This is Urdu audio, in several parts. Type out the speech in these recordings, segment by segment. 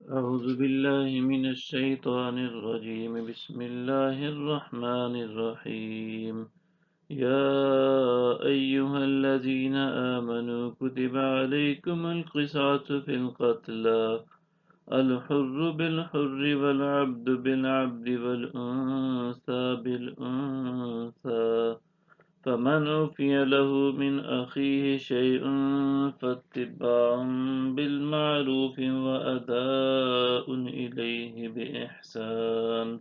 أعوذ بالله من الشيطان الرجيم بسم الله الرحمن الرحيم يا أيها الذين آمنوا كتب عليكم القصاص في القتلى الحر بالحر والعبد بالعبد والأنثى بالأنثى فمن عفي له من أخيه شيء فاتباع بالمعروف وأداء إليه بإحسان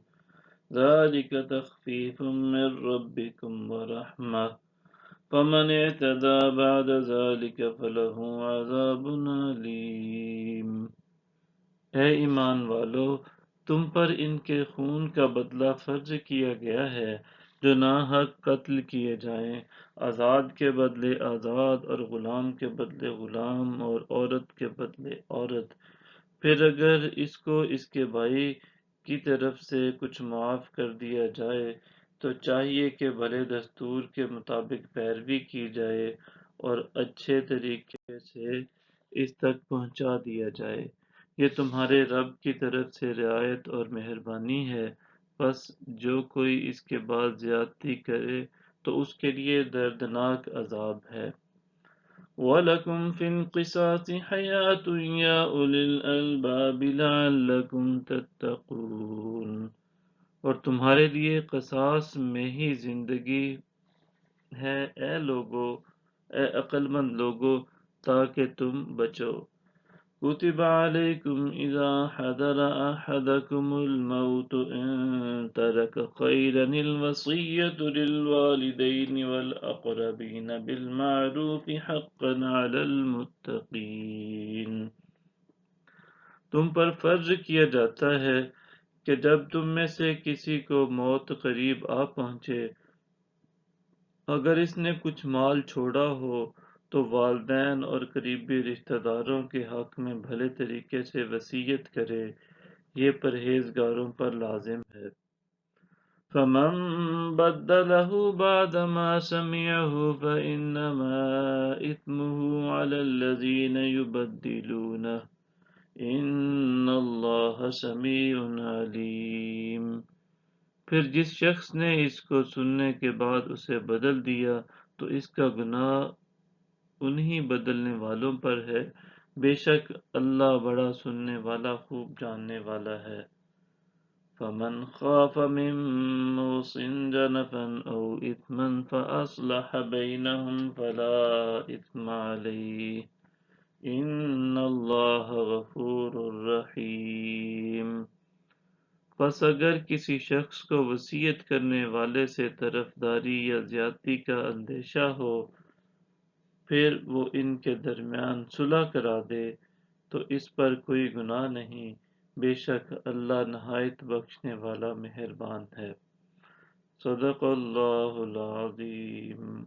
ذلك تخفيف من ربكم ورحمة فمن اعتدى بعد ذلك فله عذاب أليم۔ اے ایمان والو، تم پر ان کے خون کا بدلہ فرض کیا گیا ہے جو ناحق قتل کیے جائیں، آزاد کے بدلے آزاد اور غلام کے بدلے غلام اور عورت کے بدلے عورت۔ پھر اگر اس کو اس کے بھائی کی طرف سے کچھ معاف کر دیا جائے تو چاہیے کہ بھلے دستور کے مطابق پیروی کی جائے اور اچھے طریقے سے اس تک پہنچا دیا جائے۔ یہ تمہارے رب کی طرف سے رعایت اور مہربانی ہے، پس جو کوئی اس کے بعد زیادتی کرے تو اس کے لیے دردناک عذاب ہے۔ وَلَكُمْ فِي الْقِصَاصِ حَيَاةٌ يَا أُولِي الْأَلْبَابِ لَعَلَّكُمْ تَتَّقُونَ، اور تمہارے لیے قصاص میں ہی زندگی ہے اے لوگو، اے عقل مند لوگو، تاکہ تم بچو۔ كتب عليكم إذا حضر أحدكم الموت إن ترك خيرا الوصية للوالدين والأقربين بالمعروف حقا على المتقين۔ تم پر فرض کیا جاتا ہے کہ جب تم میں سے کسی کو موت قریب آ پہنچے، اگر اس نے کچھ مال چھوڑا ہو تو والدین اور قریبی رشتہ داروں کے حق میں بھلے طریقے سے وصیت کرے، یہ پرہیزگاروں پر لازم ہے۔ فَمَن بَدَّلَهُ بَعْدَمَا سَمِعَهُ فَإِنَّمَا إِثْمُهُ عَلَى الَّذِينَ يُبَدِّلُونَهُ إِنَّ اللَّهَ سَمِيعٌ عَلِيمٌ۔ پھر جس شخص نے اس کو سننے کے بعد اسے بدل دیا تو اس کا گناہ انہی بدلنے والوں پر ہے، بے شک اللہ بڑا سننے والا خوب جاننے والا ہے۔ فَمَنْ خَافَ مِن مُّوصٍ جَنَفًا أَوْ إِثْمًا فَأَصْلَحَ بَيْنَهُمْ فَلَا إِثْمَ عَلَيْهِ إِنَّ اللَّهَ غَفُورٌ رَّحِيمٌ۔ پس اگر کسی شخص کو وصیت کرنے والے سے طرفداری یا زیادتی کا اندیشہ ہو، پھر وہ ان کے درمیان صلح کرا دے تو اس پر کوئی گناہ نہیں، بے شک اللہ نہایت بخشنے والا مہربان ہے۔ صدق اللہ العظیم۔